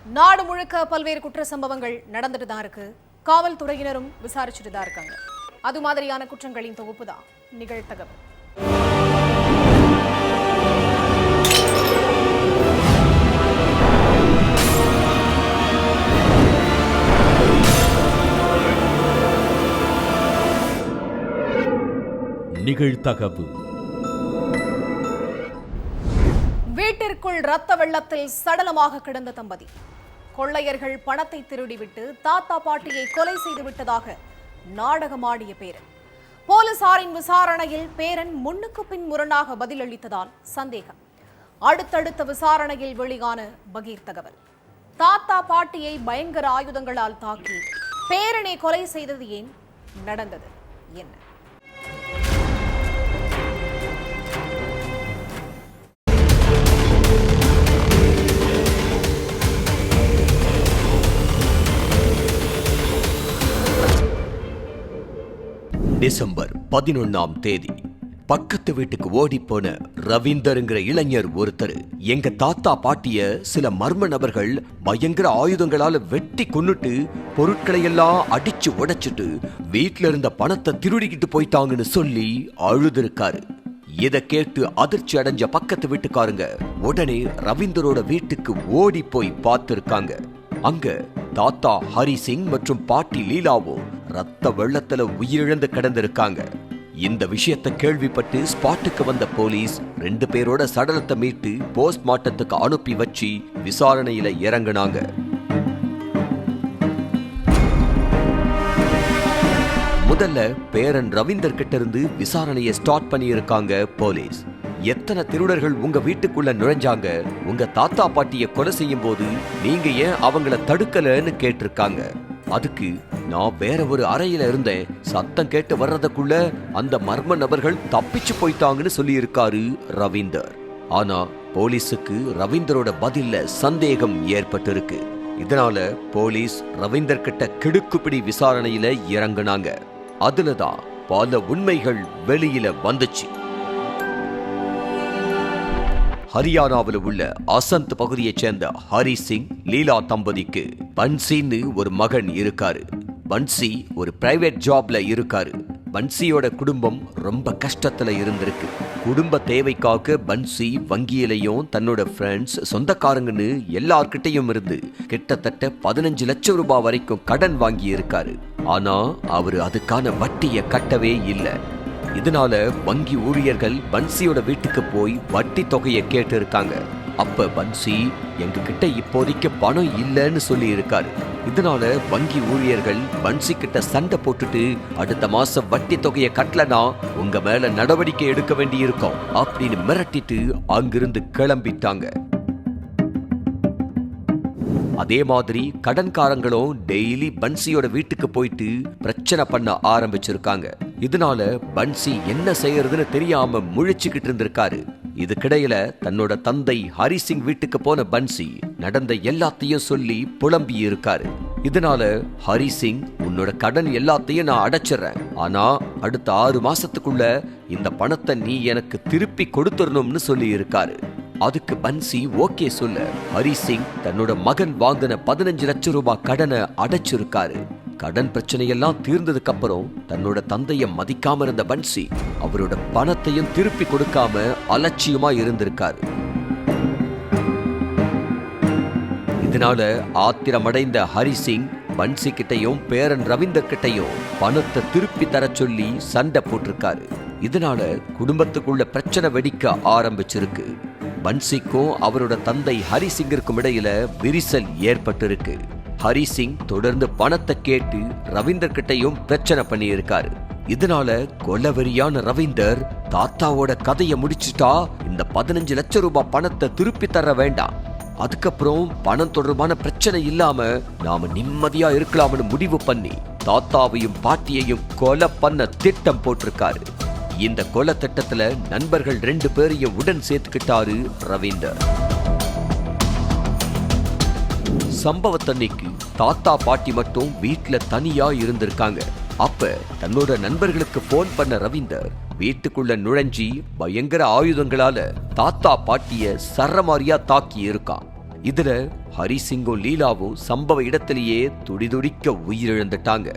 நாடு முழுக்க பல்வேறு குற்ற சம்பவங்கள் நடந்துட்டு தான் இருக்கு. காவல்துறையினரும் விசாரிச்சுட்டு தான் இருக்காங்க. அது மாதிரியான குற்றங்களின் தொகுப்பு தான் நிகழ்தகவல். நிகழ்தகவு. வீட்டிற்குள் ரத்த வெள்ளத்தில் சடலமாக கிடந்த தம்பதி. கொள்ளையர்கள் பணத்தை திருடிவிட்டு தாத்தா பாட்டியை கொலை செய்து விட்டதாக நாடகமாடிய பேரன். போலீசாரின் விசாரணையில் பேரன் முன்னுக்கு பின் முரணாக பதிலளித்ததால் சந்தேகம். அடுத்தடுத்த விசாரணையில் வெளியான பகீர் தகவல். தாத்தா பாட்டியை பயங்கர ஆயுதங்களால் தாக்கி பேரனை கொலை செய்தது ஏன்? நடந்தது என்ன? டிசம்பர் 11ஆம் தேதி பக்கத்து வீட்டுக்கு ஓடிப்போன ரவீந்தருங்கிற இளைஞர் ஒருத்தர் எங்க தாத்தா பாட்டிய சில மர்ம நபர்கள் பயங்கர ஆயுதங்களால வெட்டி கொன்னுட்டு பொருட்களை எல்லாம் அடிச்சு உடைச்சிட்டு வீட்டுல இருந்த பணத்தை திருடிக்கிட்டு போயிட்டாங்கன்னு சொல்லி அழுதுருக்காரு. இதை கேட்டு அதிர்ச்சி அடைஞ்ச பக்கத்து வீட்டுக்காரங்க உடனே ரவீந்தரோட வீட்டுக்கு ஓடி போய் பார்த்திருக்காங்க. அங்க தாத்தா ஹரி சிங் மற்றும் பாட்டி லீலாவும் ரத்த வெள்ளத்துல உயிரிழந்து கிடந்திருக்காங்க. இந்த விஷயத்தை கேள்விப்பட்டு ஸ்பாட்டுக்கு வந்த போலீஸ் 2 பேரோட சடலத்தை மீட்டு போஸ்ட்மார்ட்டத்துக்கு அனுப்பி வச்சு விசாரணையில இறங்குனாங்க. முதல்ல பேரன் ரவீந்தர் கிட்ட இருந்து விசாரணையை ஸ்டார்ட் பண்ணி இருக்காங்க போலீஸ். எத்தனை திருடர்கள் உங்க வீட்டுக்குள்ள நுழைஞ்சாங்க? உங்க தாத்தா பாட்டிய கொலை செய்யும் போது நீங்க ஏன் அவங்கள தடுக்கலன்னு கேட்டிருக்காங்க. அதுக்கு நான் வேற ஒரு அறையில இருந்தேன், சத்தம் கேட்டு வர்றதுக்குள்ள அந்த மர்ம நபர்கள் தப்பிச்சு போயிட்டாங்கன்னு சொல்லி இருக்காரு ரவீந்தர். ஆனா போலீஸுக்கு ரவீந்தரோட பதில்ல சந்தேகம் ஏற்பட்டிருக்கு. இதனால போலீஸ் ரவீந்தர் கிட்ட கிடுக்குப்பிடி விசாரணையில இறங்குனாங்க. அதுலதான் பல உண்மைகள் வெளியில வந்துச்சு. ஹரியானாவில் உள்ள அசந்த் பகுதியைச் சேர்ந்த ஹரி சிங் லீலா தம்பதிக்கு பன்சின்னு ஒரு மகன் இருக்காரு. பன்சி ஒரு பிரைவேட் ஜாப்ல இருக்காரு. பன்சியோட குடும்பம் ரொம்ப கஷ்டத்துல இருந்திருக்கு. குடும்ப தேவைக்காக பன்சி வங்கியிலையும் தன்னோட ஃப்ரெண்ட்ஸ் சொந்தக்காரங்கன்னு எல்லார்கிட்டையும் இருந்து கிட்டத்தட்ட 15 லட்சம் ரூபாய் வரைக்கும் கடன் வாங்கி இருக்காரு. ஆனா அவரு அதுக்கான வட்டியை கட்டவே இல்லை. இதனால வங்கி ஊழியர்கள் பன்சியோட வீட்டுக்கு போய் வட்டி தொகையை கேட்டு இருக்காங்க. அப்ப பன்சி எங்க கிட்ட இப்போதைக்கு பணம் இல்லைன்னு சொல்லி இருக்காரு. இதனால வங்கி ஊழியர்கள் பன்சி கிட்ட சண்டை போட்டுட்டு அடுத்த மாசம் வட்டி தொகையை கட்டலனா உங்க மேல நடவடிக்கை எடுக்க வேண்டி இருக்கும் அப்படின்னு மிரட்டிட்டு அங்கிருந்து கிளம்பிட்டாங்க. அதே மாதிரி கடன்காரங்களும் டெய்லி பன்சியோட வீட்டுக்கு போயிட்டு பிரச்சனை பண்ண ஆரம்பிச்சிருக்காங்க. இதனால பன்சி என்ன செய்யறதுன்னு தெரியாம முழிச்சுக்கிட்டு இருந்திருக்காரு. இதுக்கிடையில தன்னோட தந்தை ஹரி சிங் வீட்டுக்கு போன பன்சி நடந்த எல்லாத்தையும் சொல்லி புலம்பி இருக்காரு. இதனால ஹரி சிங், உன்னோட கடன் எல்லாத்தையும் நான் அடைச்சிடறேன், ஆனா அடுத்த 6 மாசத்துக்குள்ள இந்த பணத்தை நீ எனக்கு திருப்பி கொடுத்துடணும்னு சொல்லி இருக்காரு. அதுக்கு பன்சி ஓகே சொல்ல ஹரி சிங் தன்னோட மகன் வாங்கின 15 லட்சம் ரூபாய் கடனை அடைச்சிருக்காரு. கடன் பிரச்சனையெல்லாம் தீர்ந்ததுக்கு அப்புறம் தன்னோட தந்தைய மதிக்காம இருந்த பன்சி அவரோட பணத்தையும் திருப்பி கொடுக்காம அலட்சியமா இருந்திருக்காரு. இதனால ஆத்திரமடைந்த ஹரி சிங் பன்சி கிட்டையும் பேரன் ரவீந்தர் கிட்டையும் பணத்தை திருப்பி தர சொல்லி சண்டை போட்டிருக்காரு. இதனால குடும்பத்துக்குள்ள பிரச்சனை வெடிக்க ஆரம்பிச்சிருக்கு. பன்சிக்கும் அவரோட தந்தை ஹரி சிங்கிற்கும் இடையில விரிசல் ஏற்பட்டிருக்கு. ஹரி சிங் தொடர்ந்து பணத்தை கேட்டு ரவீந்தர் கிட்டையும் பிரச்சனை பண்ணி இருக்காரு. இதனால கொலவெறியான ரவீந்தர் தாத்தாவோட கதையை முடிச்சுட்டா இந்த 15 லட்சம் ரூபாய் பணத்தை திருப்பி தர வேண்டாம், அதுக்கப்புறம் பணம் தொடர்பான பிரச்சனை இல்லாம நாம நிம்மதியா இருக்கலாம்னு முடிவு பண்ணி தாத்தாவையும் பாட்டியையும் கொலை பண்ண திட்டம் போட்டிருக்காரு. இந்த கொலை திட்டத்துல நண்பர்கள் 2 பேரையும் உடன் சேர்த்துக்கிட்டாரு ரவீந்தர். சம்பவத்தன்னைக்கு தாத்தா பாட்டி மட்டும் வீட்டுல தனியா இருந்திருக்காங்க. அப்ப தன்னோட நண்பர்களுக்கு போன் பண்ண ரவீந்தர் வீட்டுக்குள்ள நுழைஞ்சி பயங்கர ஆயுதங்களால தாத்தா பாட்டிய சரமாரியா தாக்கி இருக்கான். இதுல ஹரிசிங்கும் லீலாவும் சம்பவ இடத்திலேயே துடிதுடிக்க உயிரிழந்துட்டாங்க.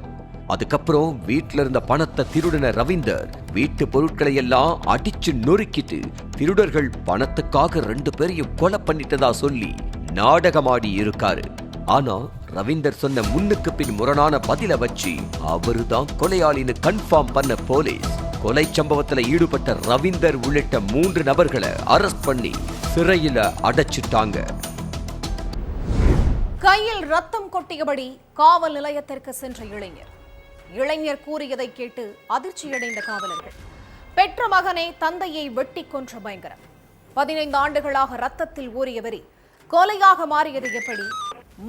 அதுக்கப்புறம் வீட்டுல இருந்த பணத்தை திருடின ரவீந்தர் வீட்டு பொருட்களை எல்லாம் அடிச்சு நொறுக்கிட்டு திருடர்கள் பணத்துக்காக 2 பேரையும் கொலை பண்ணிட்டதா சொல்லி நாடகமாடி இருக்காரு. ஆனா ரவீந்தர் சொன்ன முன்னுக்கு பின் முரணான பதில வச்சு அவருதான் கொலையாளின்னு கன்ஃபார்ம் பண்ண போலீஸ் கொலை சம்பவத்துல ஈடுபட்ட ரவீந்தர் உள்ளிட்ட 3 நபர்களை அரெஸ்ட் பண்ணி சிறையில அடைச்சிட்டாங்க. கையில் ரத்தம் கொட்டியபடி காவல் நிலையத்திற்கு சென்ற இளைஞர் கூறியதை கேட்டு அதிர்ச்சியடைந்த காவலர்கள் பெற்ற மகனை தந்தையை வெட்டி கொன்ற பயங்கரம். 15 ஆண்டுகளாக ரத்தத்தில் ஊறிய வெறி கொலையாக மாறியது எப்படி?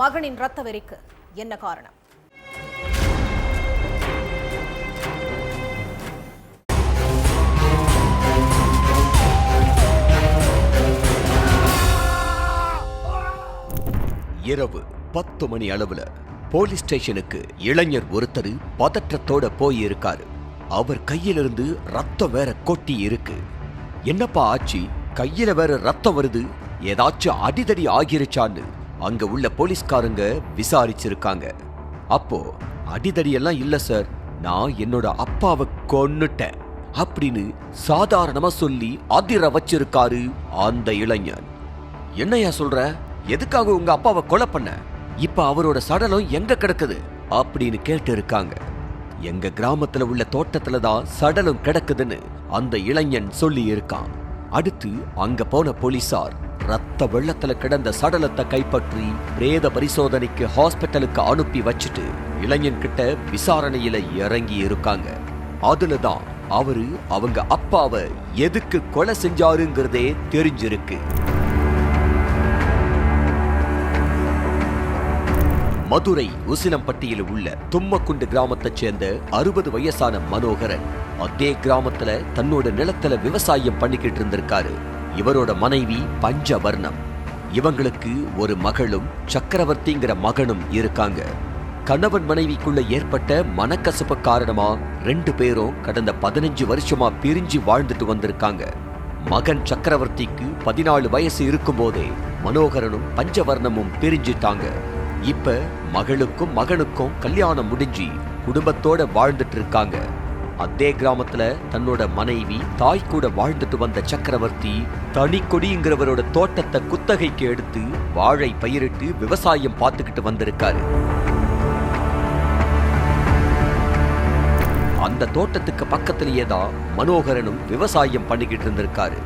மகனின் ரத்த வெறிக்கு என்ன காரணம்? இரவு 10 மணி அளவுல போலீஸ் ஸ்டேஷனுக்கு இளைஞர் ஒருத்தர் பதற்றத்தோட போயிருக்காரு. அவர் கையிலிருந்து ரத்தம் வேற கொட்டி இருக்கு. என்னப்பா ஆச்சு? கையில வேற ரத்தம் வருது, ஏதாச்சும் அடிதடி ஆகிருச்சான்னு அங்க உள்ள போலீஸ்காரங்க விசாரிச்சிருக்காங்க. அப்போ அடிதடி எல்லாம் இல்ல சார், நான் என்னோட அப்பாவை கொன்னுட்டேன் அப்படின்னு சாதாரணமா சொல்லி அதிர வச்சிருக்காரு அந்த இளைஞன். என்னையா சொல்ற? எதுக்காக உங்க அப்பாவை கொலை பண்ண? இப்ப அவரோட சடலம் எங்க கிடக்குது அப்படின்னு கேட்டு இருக்காங்க. எங்க கிராமத்துல உள்ள தோட்டத்துல தான் சடலம் கிடக்குதுன்னு அந்த இளைஞன் சொல்லி இருக்கான். அடுத்து அங்க போன போலீசார் ரத்த வெள்ளத்துல கிடந்த சடலத்தை கைப்பற்றி பிரேத பரிசோதனைக்கு ஹாஸ்பிட்டலுக்கு அனுப்பி வச்சுட்டு இளைஞன் கிட்ட விசாரணையில இறங்கி இருக்காங்க. அதுலதான் அவரு அவங்க அப்பாவை எதுக்கு கொலை செஞ்சாருங்கிறதே தெரிஞ்சிருக்கு. மதுரை உசிலம்பட்டியில் உள்ள தும்மக்குண்டு கிராமத்தைச் சேர்ந்த 60 வயசான மனோகரன் அதே கிராமத்துல தன்னோட நிலத்துல விவசாயம் பண்ணிக்கிட்டு இருந்திருக்காரு. இவரோட மனைவி பஞ்சவர்ணம். இவங்களுக்கு ஒரு மகளும் சக்கரவர்த்திங்கிற மகனும் இருக்காங்க. கணவன் மனைவிக்குள்ள ஏற்பட்ட மனக்கசப்பு காரணமா 2 பேரும் கடந்த 15 வருஷமா பிரிஞ்சு வாழ்ந்துட்டு வந்திருக்காங்க. மகன் சக்கரவர்த்திக்கு 14 வயசு இருக்கும் போதே மனோகரனும் பஞ்சவர்ணமும் பிரிஞ்சிட்டாங்க. இப்ப மகளுக்கும் மகனுக்கும் கல்யாணம் முடிஞ்சு குடும்பத்தோட வாழ்ந்துட்டு இருக்காங்க. அதே கிராமத்துல தன்னோட மனைவி தாய் கூட வாழ்ந்துட்டு வந்த சக்கரவர்த்தி தனிக்கொடிங்கிறவரோட தோட்டத்தை குத்தகைக்கு எடுத்து வாழை பயிரிட்டு விவசாயம் பார்த்துக்கிட்டு வந்திருக்காரு. அந்த தோட்டத்துக்கு பக்கத்திலேயே தான் மனோகரனும் விவசாயம் பண்ணிக்கிட்டு இருந்திருக்காரு.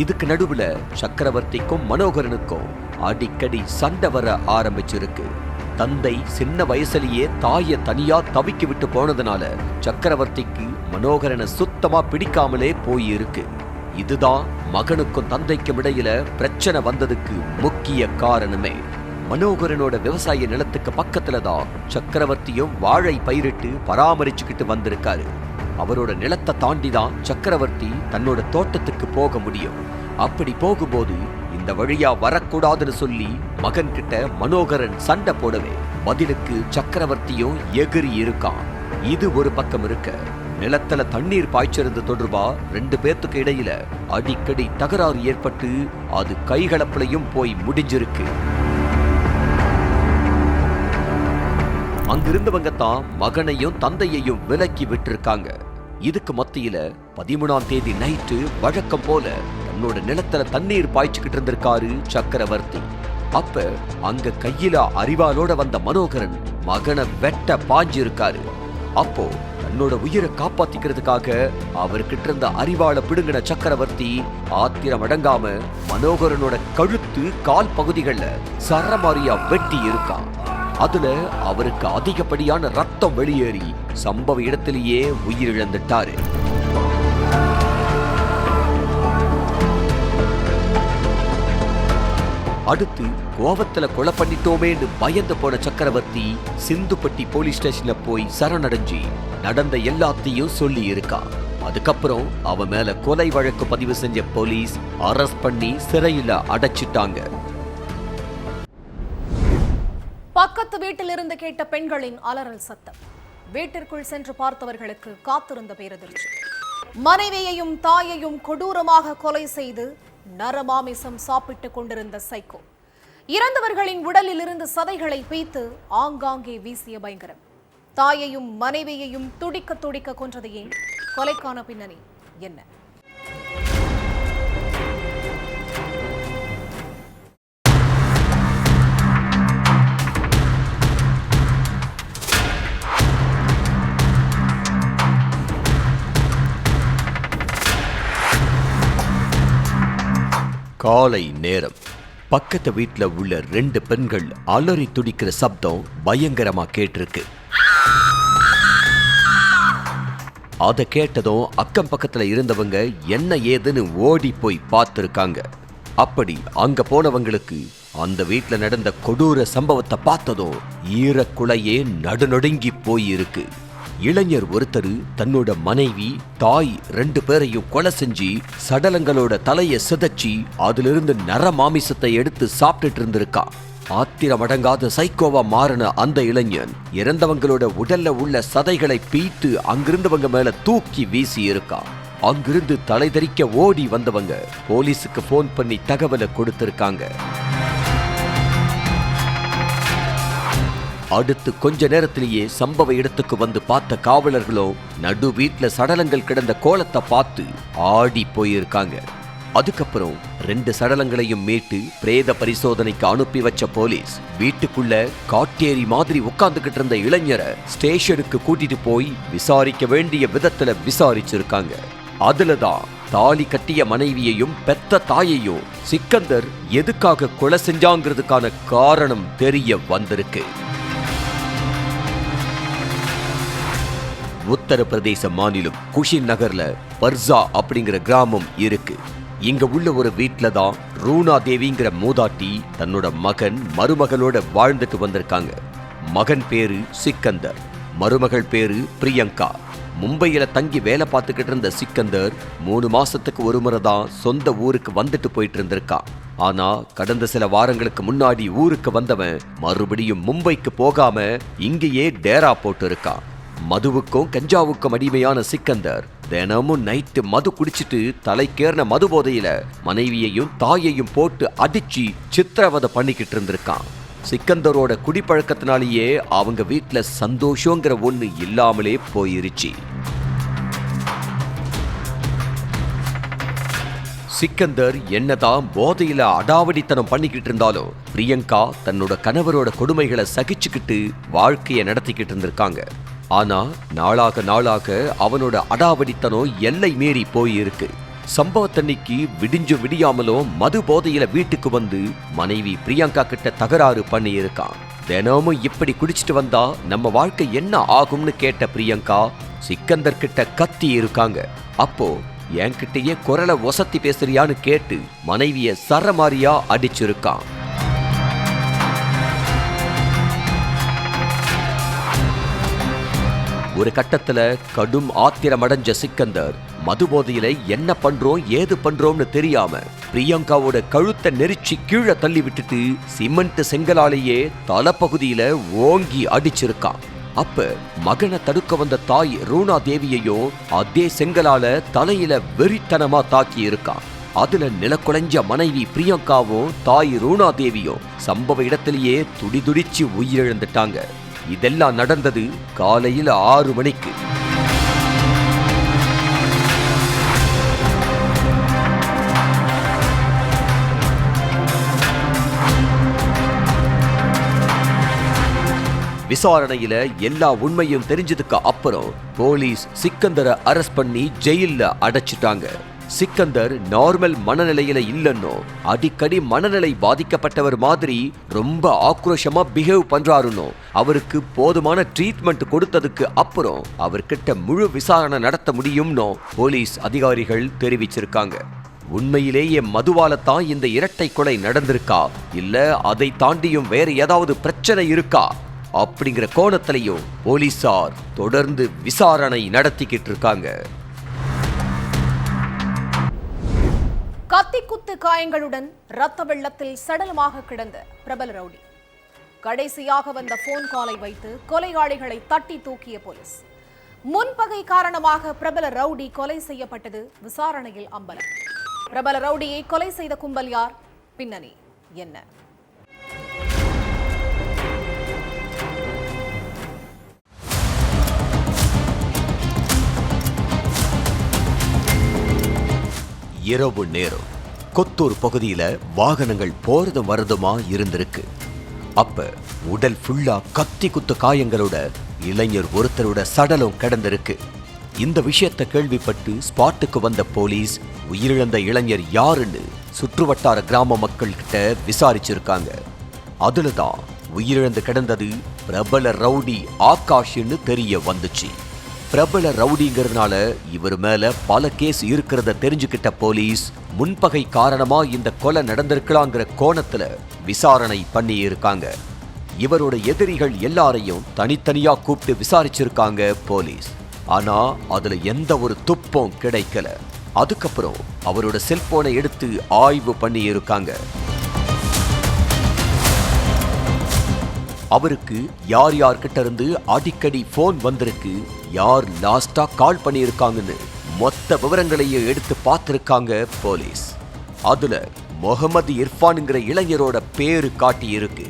இதுக்கு நடுவுல சக்கரவர்த்திக்கும் மனோகரனுக்கும் அடிக்கடி சண்டை வர ஆரம்பிச்சிருக்கு. தந்தை சின்ன வயசுலயே தாயை தனியா தவிக்கி விட்டு போனதுனால சக்கரவர்த்திக்கு மனோகரனை சுத்தமா பிடிக்காமலே போயிருக்கு. இதுதான் மகனுக்கும் தந்தைக்கும் இடையில பிரச்சனை வந்ததுக்கு முக்கிய காரணமே. மனோகரனோட விவசாய நிலத்துக்கு பக்கத்துலதான் சக்கரவர்த்தியும் வாழை பயிரிட்டு பராமரிச்சுக்கிட்டு வந்திருக்காரு. அவரோட நிலத்தை தாண்டிதான் சக்கரவர்த்தி தன்னோட தோட்டத்துக்கு போக முடியும். அப்படி போகும்போது இந்த வழியா வரக்கூடாதுன்னு சொல்லி மகன் கிட்ட மனோகரன் சண்டை போடவே பதிலுக்கு சக்கரவர்த்தியும் எகிரி இருக்கான். இது ஒரு பக்கம் இருக்க, நிலத்துல தண்ணீர் பாய்ச்சிருந்து தொடர்பா 2 பேத்துக்கு இடையில அடிக்கடி தகராறு ஏற்பட்டு அது கைகலப்புலையும் போய் முடிஞ்சிருக்கு. அங்கிருந்தவங்க தான் மகனையும் தந்தையையும் விலக்கி விட்டிருக்காங்க. இதுக்கு மத்தியில 13ஆம் தேதி நைட்டு வழக்கம் போல தன்னோட நிலத்துல தண்ணீர் பாய்ச்சிக்கிட்டு இருந்திருக்காரு சக்கரவர்த்தி. அப்ப அங்க கையில அரிவாளோட வந்த மனோகரன் மகனை வெட்ட பாஞ்சிருக்காரு. அப்போ தன்னோட உயிரை காப்பாத்திக்கிறதுக்காக அவர்கிட்ட இருந்த அரிவாளை பிடுங்கின சக்கரவர்த்தி ஆத்திரம் அடங்காம மனோகரனோட கழுத்து கால் பகுதிகள்ல சரமாரியா வெட்டி இருக்கான். அதுல அவருக்கு அதிகப்படியான ரத்தம் வெளியேறி சம்பவ இடத்திலேயே உயிரிழந்துட்டாரு. அடுத்து கோவத்துல கொலை பண்ணிட்டோமேன்னு பயந்து போன சக்கரவர்த்தி சிந்துப்பட்டி போலீஸ் ஸ்டேஷன்ல போய் சரணடைஞ்சி நடந்த எல்லாத்தையும் சொல்லி இருக்கான். அதுக்கப்புறம் அவன் மேல கொலை வழக்கு பதிவு செஞ்ச போலீஸ் அரெஸ்ட் பண்ணி சிறையில அடைச்சிட்டாங்க. பக்கத்து வீட்டில் இருந்து கேட்ட பெண்களின் அலறல் சத்தம். வீட்டிற்குள் சென்று பார்த்தவர்களுக்கு காத்திருந்த பேரதிர்ச்சி. மனைவியையும் தாயையும் கொடூரமாக கொலை செய்து நரமாமிசம் சாப்பிட்டுக் கொண்டிருந்த சைக்கோ. இறந்தவர்களின் உடலில் இருந்து சதைகளை பிய்த்து ஆங்காங்கே வீசிய பயங்கரம். தாயையும் மனைவியையும் துடிக்க துடிக்க கொன்றது ஏன்? கொலைக்கான பின்னணி என்ன? காலை நேரம். பக்கத்து வீட்டுல உள்ள 2 பெண்கள் அலறி துடிக்கிற சப்தம் பயங்கரமா கேட்டிருக்கு. அதை கேட்டதும் அக்கம் பக்கத்துல இருந்தவங்க என்ன ஏதுன்னு ஓடி போய் பார்த்திருக்காங்க. அப்படி அங்க போனவங்களுக்கு அந்த வீட்டுல நடந்த கொடூர சம்பவத்தை பார்த்ததும் ஈரக்குலையே நடுநடுங்கி போயிருக்கு. இளைஞர் ஒருத்தர் தன்னோட மனைவி, தாய் 2 பேரையும் கொலை செஞ்சு சடலங்களோட தலையை சிதைச்சி அதிலிருந்து நரமாமிசத்தை எடுத்து சாப்பிட்டுட்டு இருந்திருக்கா. ஆத்திரமடங்காத சைக்கோவா மாறின அந்த இளைஞன் இறந்தவங்களோட உடல்ல உள்ள சதைகளை பீத்து அங்கிருந்தவங்க மேல தூக்கி வீசி இருக்கா. அங்கிருந்து தலை தெறிக்க ஓடி வந்தவங்க போலீஸுக்கு போன் பண்ணி தகவலை கொடுத்திருக்காங்க. அடுத்து கொஞ்ச நேரத்திலேயே சம்பவ இடத்துக்கு வந்து பார்த்த காவலர்களும் நடு வீட்டுல சடலங்கள் கிடந்த கோலத்தை பார்த்து ஆடி போயிருக்காங்க. அதுக்கப்புறம் 2 சடலங்களையும் மீட்டு பிரேத பரிசோதனைக்கு அனுப்பி வச்ச போலீஸ் வீட்டுக்குள்ள காட்டேரி மாதிரி உட்கார்ந்துகிட்டு இருந்த இளைஞரை ஸ்டேஷனுக்கு கூட்டிட்டு போய் விசாரிக்க வேண்டிய விதத்துல விசாரிச்சிருக்காங்க. அதுலதான் தாலி கட்டிய மனைவியையும் பெத்த தாயையும் சிக்கந்தர் எதுக்காக கொலை செஞ்சாங்கிறதுக்கான காரணம் தெரிய வந்திருக்கு. உத்தரப்பிரதேச மாநிலம் குஷின் நகர்ல பர்சா அப்படிங்கிற கிராமம் இருக்கு. இங்க உள்ள ஒரு வீட்டுல தான் ரூனா தேவிங்கிற மூதாட்டி தன்னோட மகன் மருமகளோட வாழ்ந்துட்டு வந்திருக்காங்க. மகன் பேரு சிக்கந்தர், மருமகள் பேரு பிரியங்கா. மும்பையில தங்கி வேலை பார்த்துக்கிட்டு இருந்த சிக்கந்தர் 3 மாசத்துக்கு ஒரு முறை தான் சொந்த ஊருக்கு வந்துட்டு போயிட்டு இருந்திருக்கான். ஆனா கடந்த சில வாரங்களுக்கு முன்னாடி ஊருக்கு வந்தவன் மறுபடியும் மும்பைக்கு போகாம இங்கேயே டேரா போட்டு இருக்கான். மதுவுக்கும் கஞ்சாவுக்கும் அடிமையான சிக்கந்தர் தினமும் நைட்டு மது குடிச்சிட்டு தலைக்கேறின மது போதையில மனைவியையும் தாயையும் போட்டு அடிச்சு சித்திரவதை பண்ணிக்கிட்டு இருந்திருக்கான். சிக்கந்தரோட குடிப்பழக்கத்தினாலேயே அவங்க வீட்டுல சந்தோஷங்கிற ஒண்ணு இல்லாமலே போயிருச்சு. சிக்கந்தர் என்னதான் போதையில அடாவடித்தனம் பண்ணிக்கிட்டு இருந்தாலும் பிரியங்கா தன்னோட கணவரோட கொடுமைகளை சகிச்சுக்கிட்டு வாழ்க்கையை நடத்திக்கிட்டு இருந்திருக்காங்க. ஆனா நாளாக நாளாக அவனோட அடாவடித்தனம் எல்லை மீறி போயிருக்கு. சம்பவத்தன்னைக்கு விடிஞ்சு விடியாமலும் மது போதையில வீட்டுக்கு வந்து மனைவி பிரியங்கா கிட்ட தகராறு பண்ணி இருக்கான். தினமும் இப்படி குடிச்சிட்டு வந்தா நம்ம வாழ்க்கை என்ன ஆகும்னு கேட்ட பிரியங்கா சிக்கந்தர் கிட்ட கத்தி இருக்காங்க. அப்போ என்கிட்டயே குரலை ஒசத்தி பேசுறியான்னு கேட்டு மனைவிய சரமாரியா அடிச்சிருக்கான். ஒரு கட்டத்துல கடும் ஆத்திரமடைஞ்ச சிக்கந்தர் மது போதையில என்ன பண்றோம் ஏது பண்றோம்னு தெரியாம பிரியங்காவோட கழுத்தை நெரிச்சு கீழே தள்ளி விட்டுட்டு சிமெண்ட் செங்கலாலேயே தலைப்பகுதியில ஓங்கி அடிச்சிருக்கான். அப்ப மகனை தடுக்க வந்த தாய் ரூனா தேவியையும் அதே செங்கலால தலையில வெறித்தனமா தாக்கி இருக்கான். அதுல நிலக்குலைஞ்ச மனைவி பிரியங்காவும் தாய் ரூனா தேவியும் சம்பவ இடத்திலேயே துடிதுடிச்சு உயிரிழந்துட்டாங்க. இதெல்லாம் நடந்தது காலையில் 6 மணிக்கு. விசாரணையில எல்லா உண்மையும் தெரிஞ்சதுக்கு அப்புறம் போலீஸ் சிக்கந்தரை அரெஸ்ட் பண்ணி ஜெயில்ல அடைச்சிட்டாங்க. சிக்கந்தர் நார்மல் மனநிலையில இல்லன்னோ அடிக்கடி மனநிலை பாதிக்கப்பட்டவர் மாதிரி ரொம்ப ஆக்ரோஷமா பிஹேவ் பண்றாருன்னோ அவருக்கு போதுமான ட்ரீட்மெண்ட் கொடுத்ததுக்கு அப்புறம் அவர்கிட்ட முழு விசாரணை நடத்த முடியும்னோ போலீஸ் அதிகாரிகள் தெரிவிச்சிருக்காங்க. உண்மையிலேயே மதுவாலத்தான் இந்த இரட்டை கொலை நடந்திருக்கா இல்ல அதை தாண்டியும் வேற ஏதாவது பிரச்சனை இருக்கா அப்படிங்கிற கோணத்திலையும் போலீசார் தொடர்ந்து விசாரணை நடத்திக்கிட்டு இருக்காங்க. கத்தி குத்து காயங்களுடன் ரத்த வெள்ளத்தில் சடலமாக கிடந்த பிரபல ரவுடி. கடைசியாக வந்த போன் காலை வைத்து கொலையாளிகளை தட்டி தூக்கிய போலீஸ். முன்பகை காரணமாக பிரபல ரவுடி கொலை செய்யப்பட்டது விசாரணையில் அம்பலம். பிரபல ரவுடியை கொலை செய்த கும்பல் யார்? பின்னணி என்ன? இரவு நேரம் கொத்தூர் பகுதியில வாகனங்கள் போறதும் வரதுமா இருந்திருக்கு. அப்ப உடல் ஃபுல்லா கத்தி குத்து காயங்களோட இளைஞர் ஒருத்தரோட சடலம் கிடந்திருக்கு. இந்த விஷயத்தை கேள்விப்பட்டு ஸ்பாட்டுக்கு வந்த போலீஸ் உயிரிழந்த இளைஞர் யாருன்னு சுற்றுவட்டார கிராம மக்கள் கிட்ட விசாரிச்சிருக்காங்க. அதுலதான் உயிரிழந்து கிடந்தது பிரபல ரவுடி ஆகாஷ்னு தெரிய வந்துச்சு. பிரபல ரவுடிங்கிறதுனால இவர் மேல பல கேஸ் இருக்கிறத தெரிஞ்சுக்கிட்ட போலீஸ் முன்பகை காரணமா இந்த கொலை நடந்திருக்கலாங்கிற கோணத்துல விசாரணை பண்ணி இருக்காங்க. இவரோட எதிரிகள் எல்லாரையும் தனித்தனியா கூப்பிட்டு விசாரிச்சிருக்காங்க போலீஸ். ஆனா அதுல எந்த ஒரு துப்பும் கிடைக்கல. அதுக்கப்புறம் அவரோட செல்போனை எடுத்து ஆய்வு பண்ணி இருக்காங்க. அவருக்கு யார் யார்கிட்ட இருந்து அடிக்கடி போன் வந்திருக்கு, யார் லாஸ்டா கால் பண்ணியிருக்காங்கன்னு மொத்த விவரங்களையும் எடுத்து பார்த்திருக்காங்க போலீஸ். அதுல முகமது இர்ஃபான்ங்கிற இளைஞரோட பேரு காட்டி இருக்கு.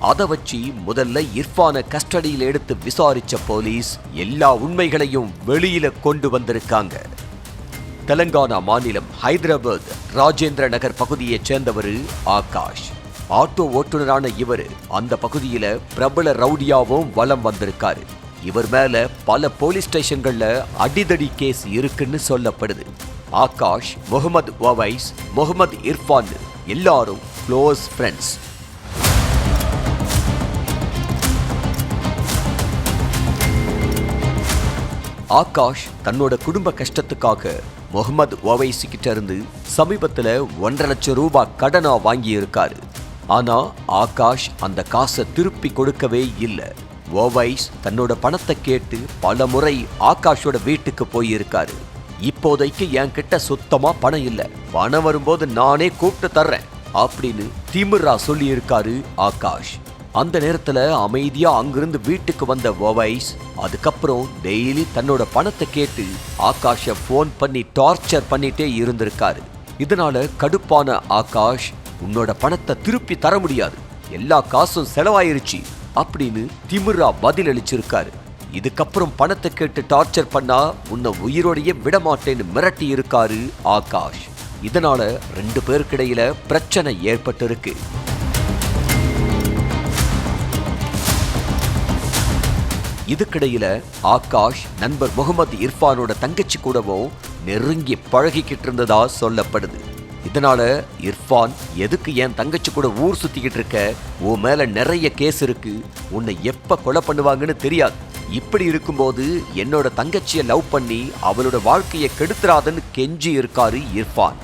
அதை வச்சு முதல்ல இர்ஃபானை கஸ்டடியில் எடுத்து விசாரிச்ச போலீஸ் எல்லா உண்மைகளையும் வெளியில கொண்டு வந்திருக்காங்க. தெலங்கானா மாநிலம் ஹைதராபாத் ராஜேந்திர நகர் பகுதியைச் சேர்ந்தவர் ஆகாஷ். ஆட்டோ ஓட்டுநரான இவர் அந்த பகுதியில பிரபல ரவுடியாவும் வலம் வந்திருக்காரு. இவர் மேல பல போலீஸ் ஸ்டேஷன்கள்ல அடிதடி கேஸ் இருக்குன்னு சொல்லப்படுது. ஆகாஷ், முகமது ஒவைஸ், முகமது இர்ஃபான் எல்லாரும் க்ளோஸ் ஃப்ரெண்ட்ஸ். ஆகாஷ் தன்னோட குடும்ப கஷ்டத்துக்காக முகமது ஒவைஸ் கிட்ட இருந்து சமீபத்துல 1.5 லட்சம் ரூபாய் கடனா வாங்கி இருக்காரு. ஆனா ஆகாஷ் அந்த காசை திருப்பி கொடுக்கவே இல்லை. ஒவைஸ் தன்னோட பணத்தை கேட்டு பல முறை ஆகாஷோட வீட்டுக்கு போயிருக்காரு. இப்போதைக்கு என்கிட்ட சுத்தமா பணம் இல்லை, பணம் வரும்போது நானே கூப்பிட்டு தர்றேன் அப்படின்னு திமிரா சொல்லி இருக்காரு ஆகாஷ். அந்த நேரத்துல அமைதியா அங்கிருந்து வீட்டுக்கு வந்த ஒவைஸ் அதுக்கப்புறம் டெய்லி தன்னோட பணத்தை கேட்டு ஆகாஷை போன் பண்ணி டார்ச்சர் பண்ணிட்டே இருந்திருக்காரு. இதனால கடுப்பான ஆகாஷ், உன்னோட பணத்தை திருப்பி தர முடியாது, எல்லா காசும் செலவாயிருச்சு அப்படின்னு திமிரா பதில் அளிச்சிருக்காரு. இதுக்கப்புறம் பணத்தை கேட்டு டார்ச்சர் பண்ணா உன்னை உயிரோடையே விடமாட்டேன்னு மிரட்டி இருக்காரு ஆகாஷ். இதனால 2 பேருக்கிடையில பிரச்சனை ஏற்பட்டு இருக்கு. இதுக்கிடையில ஆகாஷ் நண்பர் முகமது இர்ஃபானோட தங்கச்சி கூடவும் நெருங்கி பழகிக்கிட்டு இருந்ததா சொல்லப்படுது. இதனால இர்ஃபான், எதுக்கு என் தங்கச்சி கூட ஊர் சுத்திக்கிட்டு இருக்க, உன் மேல நிறைய கேஸ் இருக்கு, உன்னை எப்ப கொலை பண்ணுவாங்கன்னு தெரியாது, இப்படி இருக்கும்போது என்னோட தங்கச்சியை லவ் பண்ணி அவளோட வாழ்க்கையை கெடுத்துறாதுன்னு கெஞ்சி இருக்காரு இர்ஃபான்.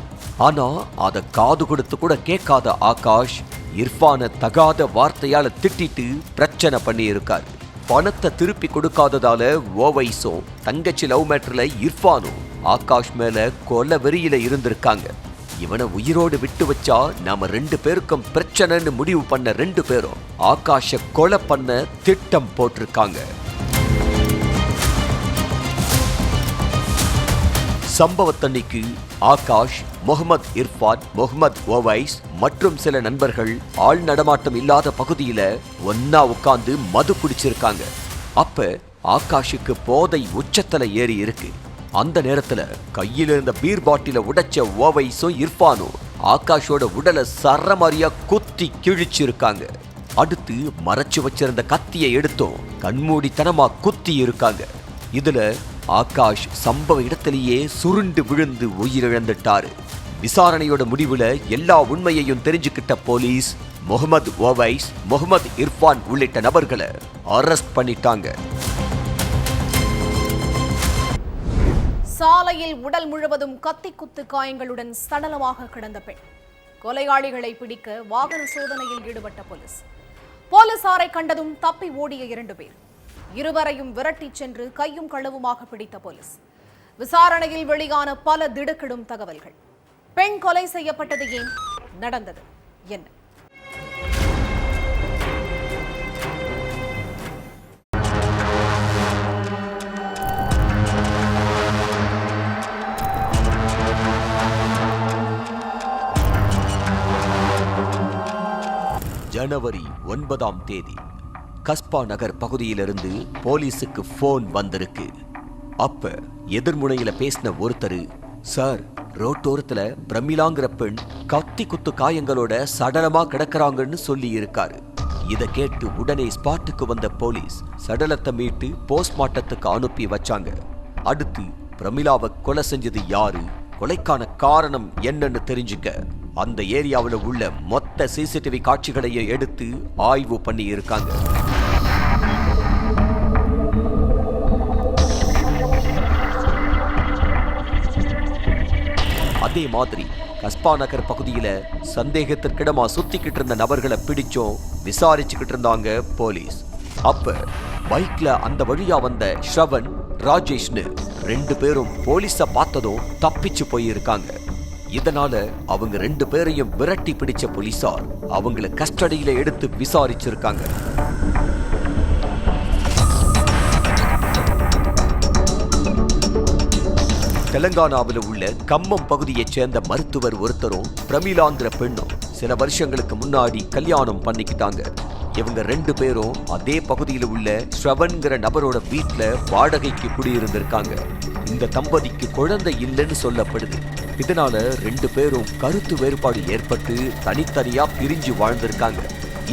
ஆனா அதை காது கொடுத்து கூட கேட்காத ஆகாஷ் இர்ஃபானை தகாத வார்த்தையால திட்டிட்டு பிரச்சனை பண்ணி இருக்காரு. பணத்தை திருப்பி கொடுக்காததால ஓவைஸும் தங்கச்சி லவ் மேட்டர்ல இர்ஃபானும் ஆகாஷ் மேல கொலை வெறியில இருந்திருக்காங்க. இவனை உயிரோடு விட்டு வச்சா நாம 2 பேருக்கும் பிரச்சனைன்னு முடிவு பண்ண 2 பேரும் ஆகாஷை கொலை பண்ண திட்டம் போட்டிருக்காங்க. சம்பவத்தன்னைக்கு ஆகாஷ், முகமது இர்ஃபான், முகமது ஒவைஸ் மற்றும் சில நண்பர்கள் ஆள் நடமாட்டம் இல்லாத பகுதியில ஒன்னா உட்கார்ந்து மது குடிச்சிருக்காங்க. அப்ப ஆகாஷுக்கு போதை உச்சத்துல ஏறி இருக்கு. அந்த நேரத்துல கையில இருந்த பீர் பாட்டில உடைச்ச ஓவைஸும் இர்ஃபானும் ஆகாஷோட உடலை சரமாரியா குத்தி கிழிச்சிருக்காங்க. அடுத்து மறைச்சு வச்சிருந்த கத்தியை எடுத்தும் கண்மூடித்தனமா குத்தி இருக்காங்க. இதுல ஆகாஷ் சம்பவ இடத்திலேயே சுருண்டு விழுந்து உயிரிழந்துட்டாரு. விசாரணையோட முடிவுல எல்லா உண்மையையும் தெரிஞ்சுக்கிட்ட போலீஸ் முகமது ஒவைஸ், முகமது இர்ஃபான் உள்ளிட்ட நபர்களை அரெஸ்ட் பண்ணிட்டாங்க. சாலையில் உடல் முழுவதும் கத்தி குத்து காயங்களுடன் சடலமாக கிடந்த பெண். கொலையாளிகளை பிடிக்க வாகன சோதனையில் ஈடுபட்ட போலீஸ். போலீசாரை கண்டதும் தப்பி ஓடிய 2 பேர். இருவரையும் விரட்டிச் சென்று கையும் களவுமாக பிடித்த போலீஸ். விசாரணையில் வெளியான பல திடுக்கிடும் தகவல்கள். பெண் கொலை செய்யப்பட்டது ஏன், நடந்தது என்ன? ஜனவரி 9ஆம் தேதி கஸ்பா நகர் பகுதியிலிருந்து போலீஸுக்கு போன் வந்திருக்கு. அப்ப எதிர்முனையில பேசின ஒருத்தர், சார், ரோட்டோரத்துல பிரமிளாங்கிற பெண் கத்தி குத்து காயங்களோட சடலமா கிடக்குறாங்கன்னு சொல்லி இருக்காரு. இத கேட்டு உடனே ஸ்பாட்டுக்கு வந்த போலீஸ் சடலத்தை மீட்டு போஸ்ட்மார்ட்டத்துக்கு அனுப்பி வச்சாங்க. அடுத்து பிரமிளாவை கொலை செஞ்சது யாரு, கொலைக்கான காரணம் என்னன்னு தெரிஞ்சுக்க அந்த ஏரியாவில் உள்ள மொத்த சிசிடிவி காட்சிகளையும் எடுத்து ஆய்வு பண்ணி இருக்காங்க. அதே மாதிரி கஸ்பா நகர் பகுதியில சந்தேகத்திற்கிடமா சுத்திக்கிட்டு இருந்த நபர்களை பிடிச்சோம் விசாரிச்சுக்கிட்டு இருந்தாங்க போலீஸ். அப்ப பைக்ல அந்த வழியா வந்த ஸ்ரவன், ராஜேஷ்னு 2 பேரும் போலீஸ பார்த்ததும் தப்பிச்சு போயிருக்காங்க. இதனால அவங்க 2 பேரையும் விரட்டி பிடிச்ச போலீசார் அவங்கள கஸ்டடியில எடுத்து விசாரிச்சிருக்காங்க. தெலங்கானாவில் உள்ள கம்மம் பகுதியைச் சேர்ந்த மருத்துவர் ஒருத்தரும் பிரமிளாங்கிற பெண்ணும் சில வருஷங்களுக்கு முன்னாடி கல்யாணம் பண்ணிக்கிட்டாங்க. இவங்க 2 பேரும் அதே பகுதியில் உள்ள ஸ்ரவன்கிற நபரோட வீட்டுல வாடகைக்கு குடியிருந்திருக்காங்க. இந்த தம்பதிக்கு குழந்தை இல்லைன்னு சொல்லப்படுது. இதனால 2 பேரும் கருத்து வேறுபாடு ஏற்பட்டு தனித்தனியா பிரிஞ்சு வாழ்ந்திருக்காங்க.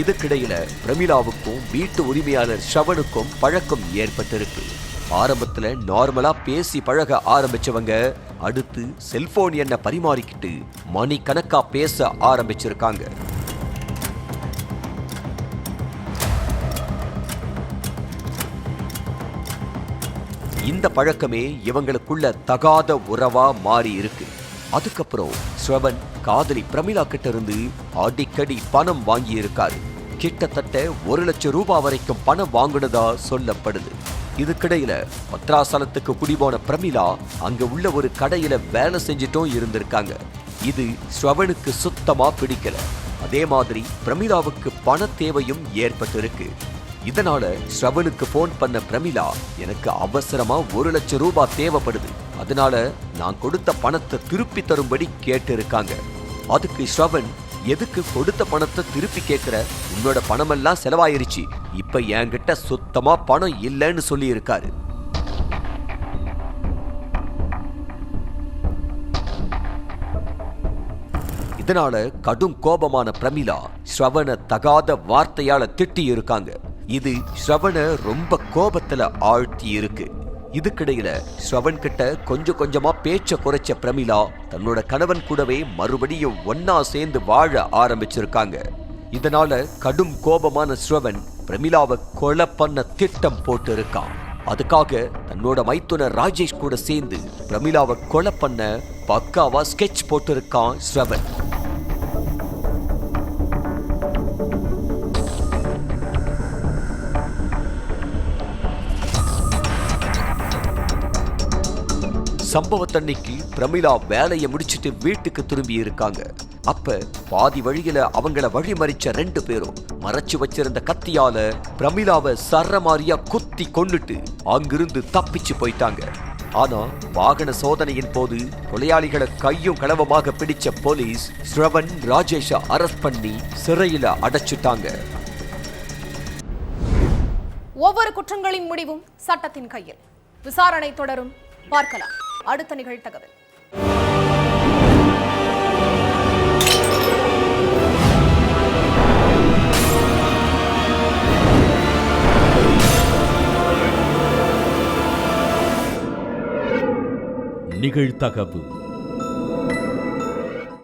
இதுக்கிடையில பிரமிளாவுக்கும் வீட்டு உரிமையாளர் ஸ்ரவனுக்கும் பழக்கம் ஏற்பட்டிருக்கு. ஆரம்பத்துல நார்மலா பேசி பழக ஆரம்பிச்சவங்க அடுத்து செல்போன் எண்ணை பரிமாறிக்கிட்டு மணிக்கணக்கா பேச ஆரம்பிச்சிருக்காங்க. இந்த பழக்கமே இவங்களுக்குள்ள தகாத உறவா மாறி இருக்கு. அதுக்கப்புறம் ஸ்ரவன் காதலி பிரமிளா கிட்ட இருந்து அடிக்கடி பணம் வாங்கி இருக்காரு. கிட்டத்தட்ட 1 லட்சம் ரூபாய் வரைக்கும் பணம் வாங்குனதா சொல்லப்படுது. இதுக்கிடையில பத்ராசலத்துக்கு குடிபோன பிரமிளா அங்க உள்ள ஒரு கடையில வேலை செஞ்சிட்டும் இருந்திருக்காங்க. இது ஸ்ரவனுக்கு சுத்தமா பிடிக்கல. அதே மாதிரி பிரமிளாவுக்கு பண தேவையும் ஏற்பட்டிருக்கு. இதனால ஸ்ரவனுக்கு போன் பண்ண பிரமிளா, எனக்கு அவசரமா 1 லட்சம் ரூபாய் தேவைப்படுது, அதனால நான் கொடுத்த பணத்தை திருப்பி தரும்படி கேட்டு இருக்காங்க. அதுக்கு ஸ்ரவன், எதுக்கு கொடுத்த பணத்தை திருப்பி கேட்கிற, உன்னோட பணமெல்லாம் செலவாயிருச்சு, இப்ப என்கிட்ட சுத்தமா பணம் இல்லைன்னு சொல்லி இருக்காரு. இதனால கடும் கோபமான பிரமிளா ஸ்ரவனை தகாத வார்த்தையால திட்டி இருக்காங்க. இது ஸ்ரவனை ரொம்ப கோபத்துல ஆழ்த்தி இருக்கு. இதுக்கிடையில ஸ்ரவன் கிட்ட கொஞ்சம் கொஞ்சமா பேச்ச குறைச்ச பிரமிளா தன்னோட கணவன் கூடவே மறுபடியும் ஒன்னா சேர்ந்து வாழ ஆரம்பிச்சிருக்காங்க. இதனால கடும் கோபமான ஸ்ரவன் பிரமிளாவை கொலை பண்ண திட்டம் போட்டு இருக்கான். அதுக்காக தன்னோட மைத்துனர் ராஜேஷ் கூட சேர்ந்து பிரமிளாவை கொலை பண்ண பக்காவா ஸ்கெட்ச் போட்டு இருக்கான் ஸ்ரவன். சம்பவத்தன்னைக்கு பிரமிளா வேலையை முடிச்சிட்டு வீட்டுக்கு திரும்பி இருக்காங்க. அப்ப பாதி வழியில அவங்கள வழிமறிச்ச 2 பேரும் மறைச்சு வச்சிருந்த கத்தியால பிரமிளாவை சரமாரியா குத்தி கொன்னுட்டு அங்கிருந்து தப்பிச்சு போயிட்டாங்க. ஆனா வாகன சோதனையின் போது கொலையாளிகளை கையும் களவமாக பிடிச்ச போலீஸ் ஸ்ரவன், ராஜேஷ அரெஸ்ட் பண்ணி சிறையில அடைச்சிட்டாங்க. ஒவ்வொரு குற்றங்களின் முடிவும் சட்டத்தின் கையில். விசாரணை தொடரும், பார்க்கலாம் அடுத்த நிகழ்தகவல். நிகழ்தகவு